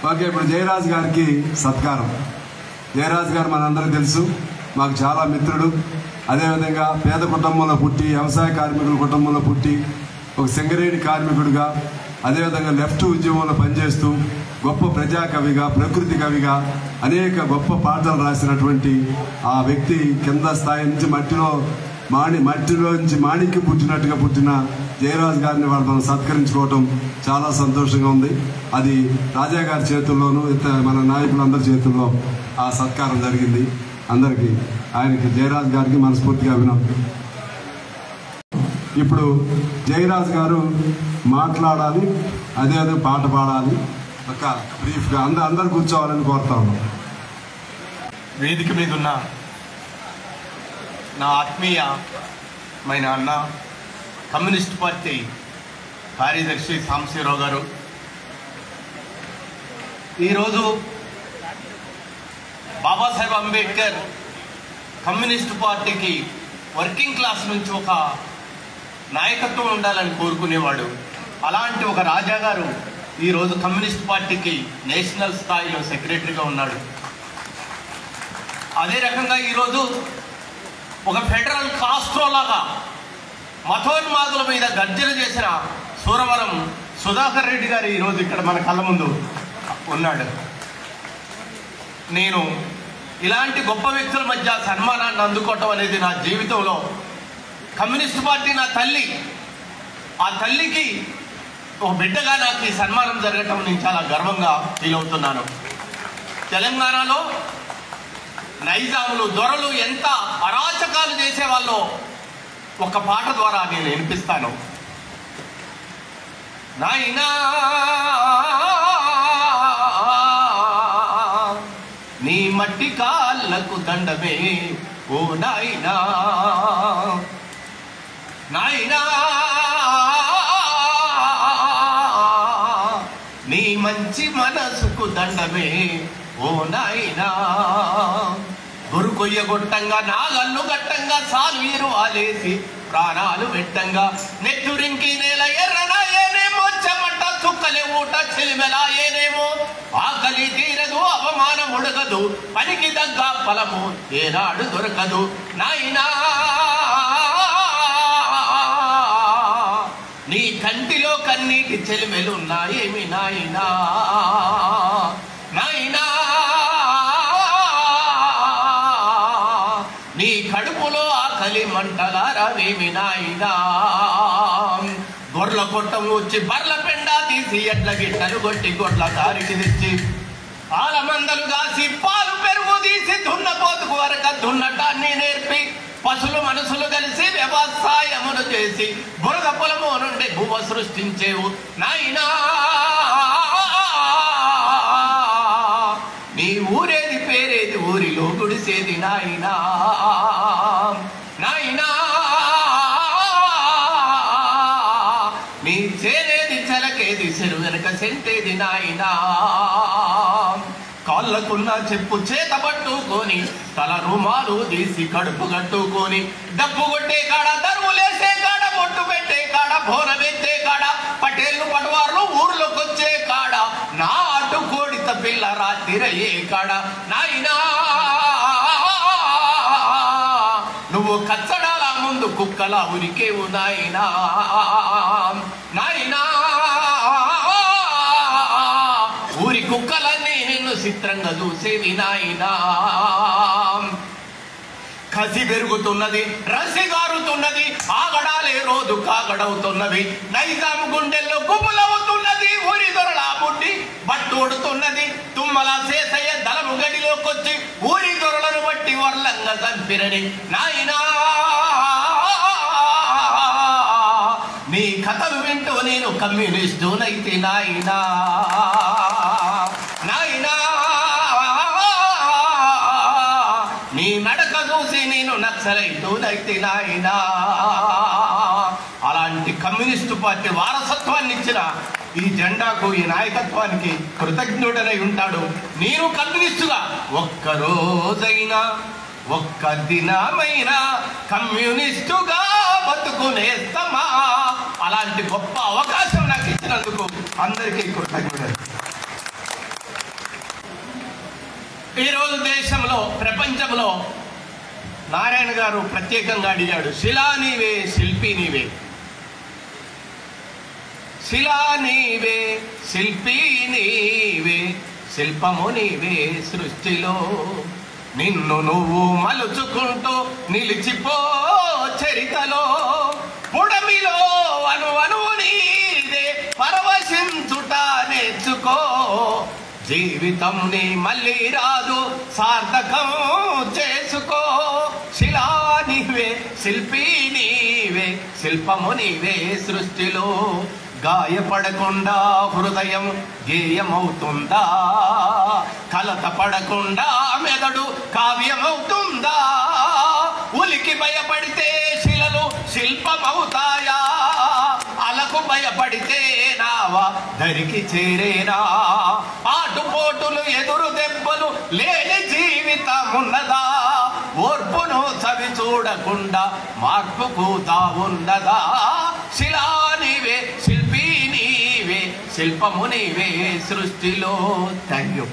Okay, ఇప్పుడు జయరాజ్ గారికి సత్కారం. జయరాజ్ గారు మనందరికీ తెలుసు, మాకు చాలా మిత్రుడు. అదేవిధంగా పేద కుటుంబంలో పుట్టి, వ్యవసాయ కార్మికుల కుటుంబంలో పుట్టి, ఒక సింగరేణి కార్మికుడిగా, అదేవిధంగా లెఫ్ట్ ఉద్యమంలో పనిచేస్తూ గొప్ప ప్రజాకవిగా, ప్రకృతి కవిగా అనేక గొప్ప పాటలు రాసినటువంటి ఆ వ్యక్తి కింద స్థాయి నుంచి మట్టిలోంచి మాణిక్యం పుట్టినట్టుగా పుట్టిన జయరాజ్ గారిని వాళ్ళు మనం సత్కరించుకోవటం చాలా సంతోషంగా ఉంది. అది రాజా గారి చేతుల్లోనూ మన నాయకులందరి చేతుల్లో ఆ సత్కారం జరిగింది. అందరికీ ఆయనకి జయరాజ్ గారికి మనస్ఫూర్తిగా అభినందనలు. ఇప్పుడు జయరాజ్ గారు మాట్లాడాలి, అదేవిధంగా పాట పాడాలి. ఒక బ్రీఫ్గా అందరు కూర్చోవాలని కోరుతా ఉన్నాం. వేదిక మీద ఉన్న నా ఆత్మీయమైన అన్న, కమ్యూనిస్ట్ పార్టీ కార్యదర్శి సాంబశివరావు గారు, ఈరోజు బాబాసాహెబ్ అంబేద్కర్ కమ్యూనిస్ట్ పార్టీకి వర్కింగ్ క్లాస్ నుంచి ఒక నాయకత్వం ఉండాలని కోరుకునేవాడు. అలాంటి ఒక రాజా గారు ఈరోజు కమ్యూనిస్ట్ పార్టీకి నేషనల్ స్థాయిలో సెక్రటరీగా ఉన్నాడు. అదే రకంగా ఈరోజు ఒక ఫెడరల్ కాస్ట్రోలాగా మతోన్మాదుల మీద గర్జన చేసిన సూరవరం సుధాకర్ రెడ్డి గారు ఈరోజు ఇక్కడ మన కళ్ళ ముందు ఉన్నాడు. నేను ఇలాంటి గొప్ప వ్యక్తుల మధ్య సన్మానాన్ని అందుకోవటం అనేది నా జీవితంలో, కమ్యూనిస్ట్ పార్టీ నా తల్లి, ఆ తల్లికి ఒక బిడ్డగా నాకు ఈ సన్మానం జరగటం నేను చాలా గర్వంగా ఫీల్ అవుతున్నాను. తెలంగాణలో నైజాములు, దొరలు ఎంత అరాచకాలు చేసేవాళ్ళో ఒక పాట ద్వారా నేను వినిపిస్తాను. నాయనా నీ మట్టి కాళ్ళకు దండమే ఓ నాయనా, నాయనా నీ మంచి మనసుకు దండమే ఓ నాయనా, గురుకొయ్య గొట్టంగా నాగల్లు గట్టంగా సాల్వీరు ఆలేసి ప్రాణాలు పెట్టంగా, నెత్తురింకి నేల ఎర్రనా ఏనేమో, చెమట చుక్కలే ఊట చెలిమెలా ఏనేమో, ఆకలి తీరదు అవమానం ఉడగదు, పనికి దగ్గ ఫలము ఏనాడు దొరకదు, నాయనా నీ కంటిలో కన్నీటి చెలిమెలున్నాయేమి నాయనా, నాయనా నీ కడుపులో ఆకలి మంటలారవేమి నాయనా, గొర్రెల కొట్టం వచ్చి బర్ల పెండా తీసి ఎడ్ల గిట్టలు కొట్టి గొడ్ల దారికి తెచ్చి పాల మందలు కాసి పాలు పెరుగు తీసి దున్నపోతుకు వరక దున్నటాన్ని నేర్పి పశులు మనసులు కలిసి వ్యవసాయమును చేసి బురద పొలము నుండి భూమ సృష్టించేవు నాయనా, నీ ఊరేది పేరేది ఊరిలో గుడిసేది నాయనా, నాయనా నీ చేరేది చెలకేది చెరు వెనక సెంటేది నాయనా, కాళ్ళకున్న చెప్పు చేత పట్టుకొని తల రుమాలు తీసి కడుపు కట్టుకొని, డబ్బు కొట్టే కాడ, దరువులేసే కాడ, బొట్టు పెట్టే కాడ, బోనమెత్తే కాడ, పటేళ్ళు పటవార్లు ఊర్లోకొచ్చే కాడ, నాటు కోడిత పిల్ల రాత్రిరయ్యే కాడ, నాయనా నువ్వు కచ్చడాల ముందు కుక్కలా ఉరికేవు నాయనా, నాయనా ఊరి కుక్కలన్నీ నిన్ను చిత్రంగా చూసేవి నాయనా, కసి పెరుగుతున్నది, రసి గారుతున్నది, ఆగడాలే రోజు కాగడవుతున్నవి, నైజాం గుండెల్లో గుబులవుతున్నది, ఊరి దొరలా బుడ్డి బట్టూడుతున్నది, తుమ్మల శేషయ్య దళము గడిలోకొచ్చి ఊరి దొరలను బట్టి వర్లంగా చంపిరని నాయనా, నీ కథలు వింటూ నేను కమ్యూనిస్టునైతే నాయనా, నాయనా నీ నడక చూసి నేను నక్సలైటునైతే నాయనా. అలాంటి కమ్యూనిస్టు పార్టీ వారసత్వాన్ని ఇచ్చిన ఈ జెండాకు, ఈ నాయకత్వానికి కృతజ్ఞుడనై ఉంటాడు. నేను కమ్యూనిస్టుగా ఒక్కరోజైనా ఒక్క దినమైనా కమ్యూనిస్టుగా బతుకునేస్తామా. అలాంటి గొప్ప అవకాశం నాకు ఇచ్చినందుకు అందరికీ కృతజ్ఞతలు. ఈరోజు దేశంలో, ప్రపంచంలో నారాయణ గారు ప్రత్యేకంగా అడిగాడు, శిలా నీవే శిల్పి నీవే, శిలా నీవే శిల్పి నీవే, శిల్పము నీవే సృష్టిలో, నిన్ను నువ్వు మలుచుకుంటూ నిలిచిపో చరితలో, పుడమిలో అను నీదే పరవశించుట నేర్చుకో, జీవితం నీ మళ్ళీ రాదు సార్థకం చేసుకో, శిలా నీవే శిల్పి నీవే, శిల్పము నీవే సృష్టిలో, గాయపడకుండా హృదయం గేయమవుతుందా, కలత పడకుండా మెదడు కావ్యమవుతుందా, ఉలికి భయపడితే శిలలు శిల్పమవుతాయా, అలకు భయపడితే నావా దరికి చేరేనా, ఆటుపోటులు ఎదురు దెబ్బలు లేని జీవితమున్నదా, ఓర్పును చవి చూడకుండా మార్పుకు తావున్నదా, శిలా నీవే శిల్పి నీవే, శిల్పము నీవే సృష్టిలో. Thank you.